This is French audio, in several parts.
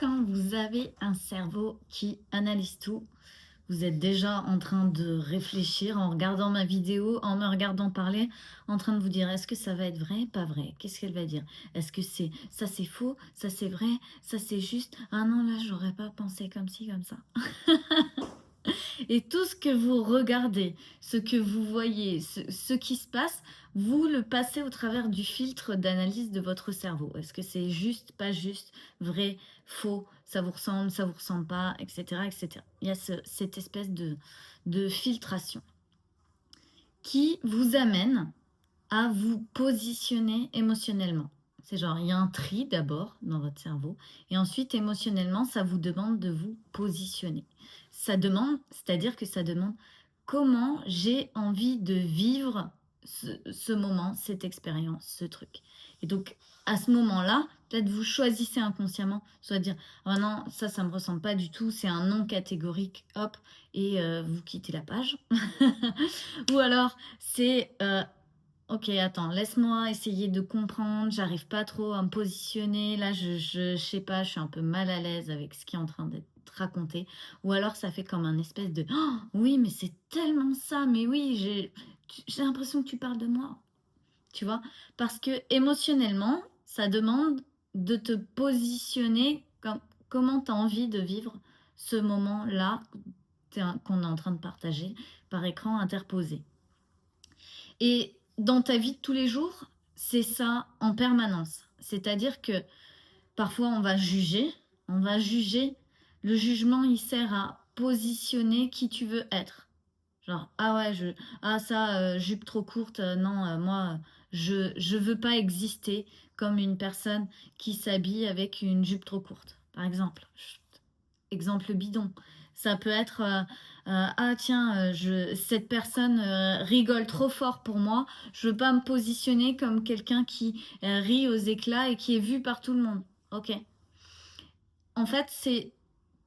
quand vous avez un cerveau qui analyse tout, vous êtes déjà en train de réfléchir en regardant ma vidéo, en me regardant parler, en train de vous dire: «Est-ce que ça va être vrai? Pas vrai? Qu'est-ce qu'elle va dire? Est-ce que c'est faux? Ça c'est vrai? Ça c'est juste? Ah non là j'aurais pas pensé comme ci, comme ça». Et tout ce que vous regardez, ce que vous voyez, ce qui se passe, vous le passez au travers du filtre d'analyse de votre cerveau. Est-ce que c'est juste, pas juste, vrai, faux, ça vous ressemble pas, etc., etc. Il y a cette espèce de filtration qui vous amène à vous positionner émotionnellement. C'est genre, il y a un tri d'abord dans votre cerveau, et ensuite émotionnellement, ça vous demande de vous positionner. Ça demande, c'est-à-dire que ça demande comment j'ai envie de vivre ce moment, cette expérience, ce truc. Et donc, à ce moment-là, peut-être vous choisissez inconsciemment, soit dire, oh non, ça me ressemble pas du tout, c'est un non catégorique, hop, et vous quittez la page. Ou alors, c'est OK, attends, laisse-moi essayer de comprendre, j'arrive pas trop à me positionner. Là, je sais pas, je suis un peu mal à l'aise avec ce qui est en train d'être raconté. Ou alors ça fait comme un espèce de: «Oh, oui, mais c'est tellement ça, mais oui, j'ai l'impression que tu parles de moi». Tu vois? Parce que émotionnellement, ça demande de te positionner comment tu as envie de vivre ce moment-là qu'on est en train de partager par écran interposé. Et dans ta vie de tous les jours, c'est ça en permanence. C'est-à-dire que parfois on va juger. Le jugement, il sert à positionner qui tu veux être. Genre, ah ouais, ah ça, jupe trop courte, non, moi, je veux pas exister comme une personne qui s'habille avec une jupe trop courte, par exemple. Exemple bidon. Ça peut être, ah tiens, cette personne rigole trop fort pour moi, je veux pas me positionner comme quelqu'un qui rit aux éclats et qui est vu par tout le monde. Ok. En fait, c'est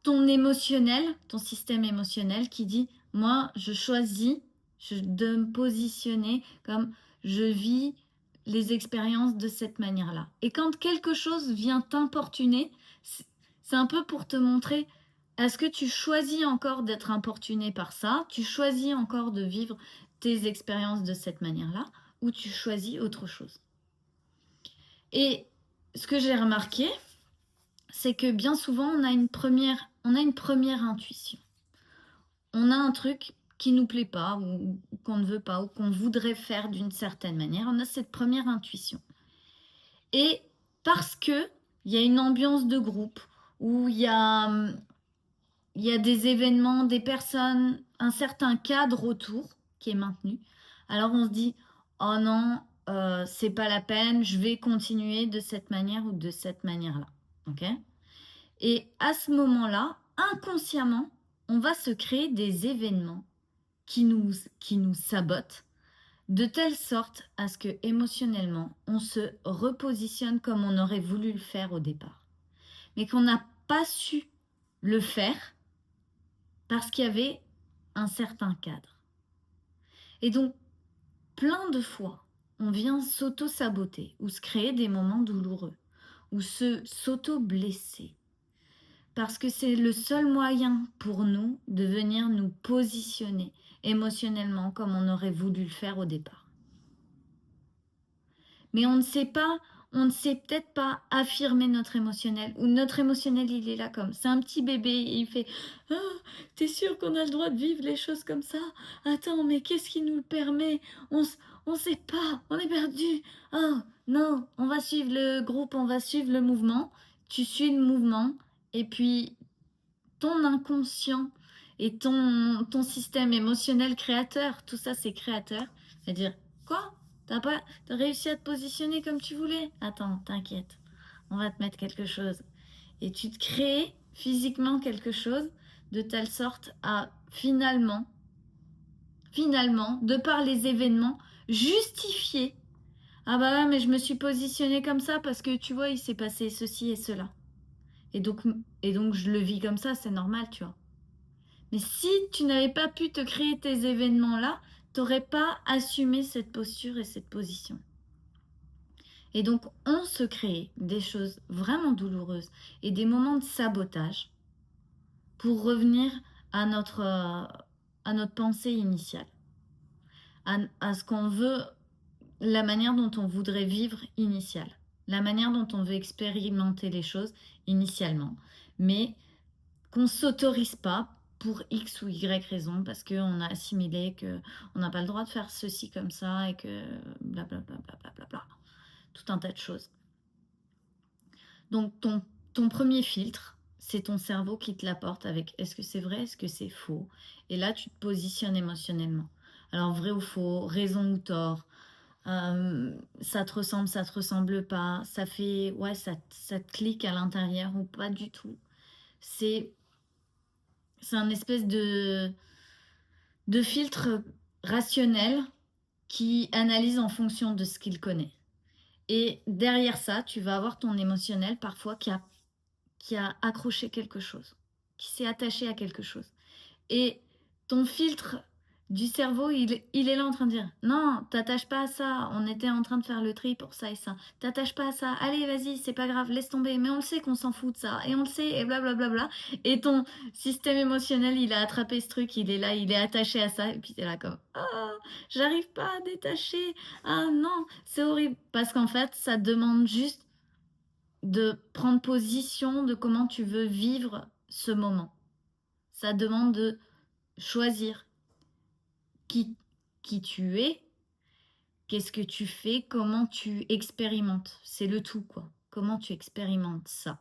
ton émotionnel, ton système émotionnel qui dit, moi, je choisis de me positionner comme je vis les expériences de cette manière-là. Et quand quelque chose vient t'importuner, c'est un peu pour te montrer, est-ce que tu choisis encore d'être importuné par ça? Tu choisis encore de vivre tes expériences de cette manière-là? Ou tu choisis autre chose? Et ce que j'ai remarqué, c'est que bien souvent, on a une première intuition. On a un truc qui nous plaît pas ou qu'on ne veut pas ou qu'on voudrait faire d'une certaine manière. On a cette première intuition. Et parce que il y a une ambiance de groupe où il y a des événements, des personnes, un certain cadre autour qui est maintenu, alors on se dit, oh non, c'est pas la peine, je vais continuer de cette manière ou de cette manière-là. Ok? Et à ce moment-là, inconsciemment, on va se créer des événements qui nous sabotent de telle sorte à ce que émotionnellement, on se repositionne comme on aurait voulu le faire au départ. Mais qu'on n'a pas su le faire parce qu'il y avait un certain cadre. Et donc, plein de fois, on vient s'auto-saboter ou se créer des moments douloureux ou s'auto-blesser parce que c'est le seul moyen pour nous de venir nous positionner émotionnellement comme on aurait voulu le faire au départ. Mais on ne sait peut-être pas affirmer notre émotionnel, ou notre émotionnel il est là comme, c'est un petit bébé, il fait «Ah, t'es sûr qu'on a le droit de vivre les choses comme ça? Attends, mais qu'est-ce qui nous le permet? On sait pas, on est perdu. Oh non, on va suivre le groupe, on va suivre le mouvement». Tu suis le mouvement, et puis ton inconscient et ton système émotionnel créateur, tout ça c'est créateur, c'est-à-dire, quoi? T'as réussi à te positionner comme tu voulais? Attends, t'inquiète, on va te mettre quelque chose. Et tu te crées physiquement quelque chose de telle sorte à finalement, de par les événements, justifier. Ah bah ouais, mais je me suis positionnée comme ça parce que tu vois, il s'est passé ceci et cela. Et donc, et donc je le vis comme ça, c'est normal, tu vois. Mais si tu n'avais pas pu te créer tes événements-là, tu n'aurais pas assumé cette posture et cette position. Et donc, on se crée des choses vraiment douloureuses et des moments de sabotage pour revenir à notre pensée initiale, à ce qu'on veut, la manière dont on voudrait vivre initiale, la manière dont on veut expérimenter les choses initialement, mais qu'on ne s'autorise pas pour X ou Y raison, parce qu'on a assimilé qu'on n'a pas le droit de faire ceci comme ça et que blablabla, blablabla, tout un tas de choses. Donc ton premier filtre, c'est ton cerveau qui te l'apporte avec est-ce que c'est vrai, est-ce que c'est faux? Et là, tu te positionnes émotionnellement. Alors vrai ou faux, raison ou tort, ça te ressemble pas, ça fait, ouais, ça te clique à l'intérieur ou pas du tout. C'est un espèce de filtre rationnel qui analyse en fonction de ce qu'il connaît. Et derrière ça, tu vas avoir ton émotionnel parfois qui a accroché quelque chose, qui s'est attaché à quelque chose. Et ton filtre du cerveau, il est là en train de dire non, t'attaches pas à ça, on était en train de faire le tri pour ça et ça. T'attaches pas à ça, allez, vas-y, c'est pas grave, laisse tomber. Mais on le sait qu'on s'en fout de ça, et on le sait, et blablabla. Et ton système émotionnel, il a attrapé ce truc, il est là, il est attaché à ça, et puis t'es là comme ah, j'arrive pas à détacher, ah non, c'est horrible. Parce qu'en fait, ça demande juste de prendre position de comment tu veux vivre ce moment. Ça demande de choisir qui, qui tu es, qu'est-ce que tu fais, comment tu expérimentes. C'est le tout, quoi. Comment tu expérimentes ça.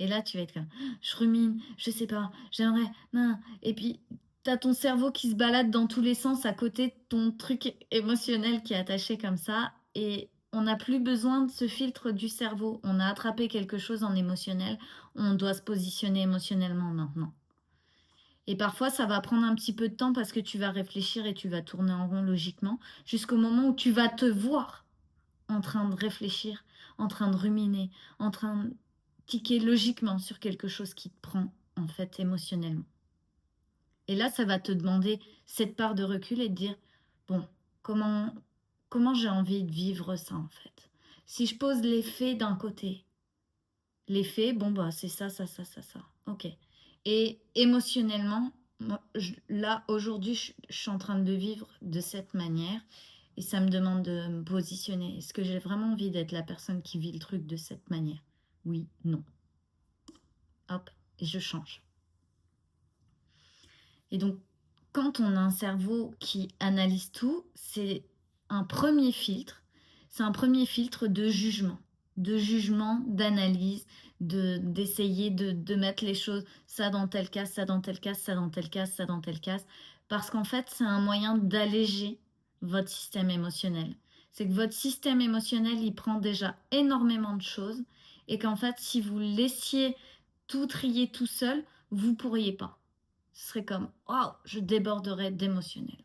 Et là, tu vas être comme, je rumine, je sais pas, j'aimerais, non. Et puis, t'as ton cerveau qui se balade dans tous les sens à côté de ton truc émotionnel qui est attaché comme ça. Et on n'a plus besoin de ce filtre du cerveau. On a attrapé quelque chose en émotionnel. On doit se positionner émotionnellement maintenant. Et parfois, ça va prendre un petit peu de temps parce que tu vas réfléchir et tu vas tourner en rond logiquement jusqu'au moment où tu vas te voir en train de réfléchir, en train de ruminer, en train de tiquer logiquement sur quelque chose qui te prend en fait émotionnellement. Et là, ça va te demander cette part de recul et de dire, bon, comment j'ai envie de vivre ça en fait. Si je pose les faits d'un côté, les faits, bon bah c'est ça, ça, ça, ça, ça. Ok. Et émotionnellement, moi, là aujourd'hui, je suis en train de vivre de cette manière et ça me demande de me positionner. Est-ce que j'ai vraiment envie d'être la personne qui vit le truc de cette manière? Oui, non. Hop, et je change. Et donc, quand on a un cerveau qui analyse tout, c'est un premier filtre. C'est un premier filtre de jugement, d'analyse, d'essayer de mettre les choses, ça dans tel cas, ça dans tel cas, ça dans tel cas, ça dans tel cas. Parce qu'en fait, c'est un moyen d'alléger votre système émotionnel. C'est que votre système émotionnel, il prend déjà énormément de choses et qu'en fait, si vous laissiez tout trier tout seul, vous ne pourriez pas. Ce serait comme, oh, je déborderais d'émotionnel.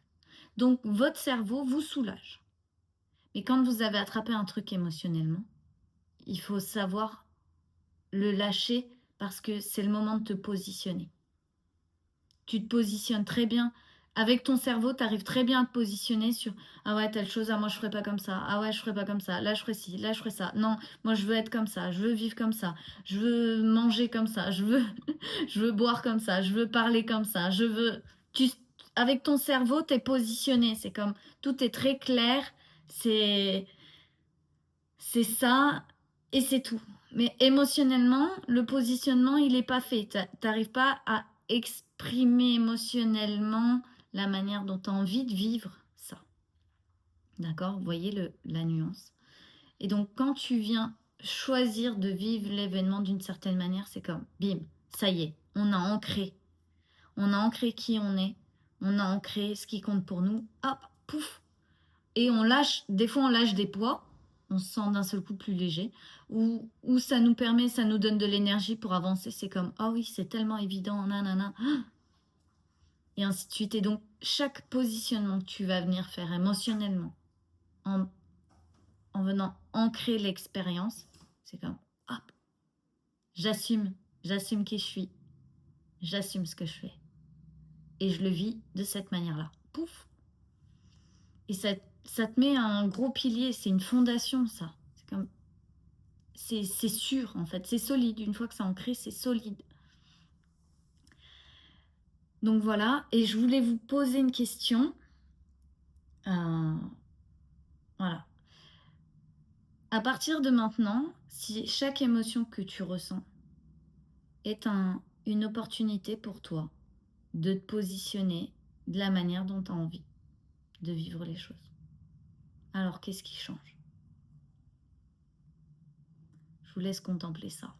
Donc, votre cerveau vous soulage. Mais quand vous avez attrapé un truc émotionnellement, il faut savoir le lâcher parce que c'est le moment de te positionner. Tu te positionnes très bien. Avec ton cerveau, tu arrives très bien à te positionner sur ah ouais, telle chose, ah moi je ferais pas comme ça, ah ouais, je ferais pas comme ça, là je ferais ci, là je ferais ça. Non, moi je veux être comme ça, je veux vivre comme ça, je veux manger comme ça, je veux, je veux boire comme ça, je veux parler comme ça, je veux. Tu, avec ton cerveau, tu es positionné. C'est comme tout est très clair, c'est ça et c'est tout. Mais émotionnellement, le positionnement, il n'est pas fait. Tu n'arrives pas à exprimer émotionnellement la manière dont tu as envie de vivre ça. D'accord? Vous voyez la nuance. Et donc, quand tu viens choisir de vivre l'événement d'une certaine manière, c'est comme, bim, ça y est, on a ancré. On a ancré qui on est. On a ancré ce qui compte pour nous. Hop, pouf. Et on lâche, des fois on lâche des poids. On se sent d'un seul coup plus léger. Ou ça nous permet, ça nous donne de l'énergie pour avancer. C'est comme, ah oui, c'est tellement évident, nanana. Et ainsi de suite. Et donc, chaque positionnement que tu vas venir faire émotionnellement, en venant ancrer l'expérience, c'est comme, hop, j'assume qui je suis. J'assume ce que je fais. Et je le vis de cette manière-là. Pouf. Et ça te met un gros pilier, c'est une fondation ça. C'est sûr en fait, c'est solide. Une fois que c'est ancré, c'est solide. Donc voilà, et je voulais vous poser une question. Voilà. À partir de maintenant, si chaque émotion que tu ressens est une opportunité pour toi de te positionner de la manière dont tu as envie de vivre les choses. Alors qu'est-ce qui change? Je vous laisse contempler ça.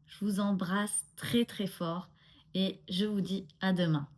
Je vous embrasse très très fort et je vous dis à demain.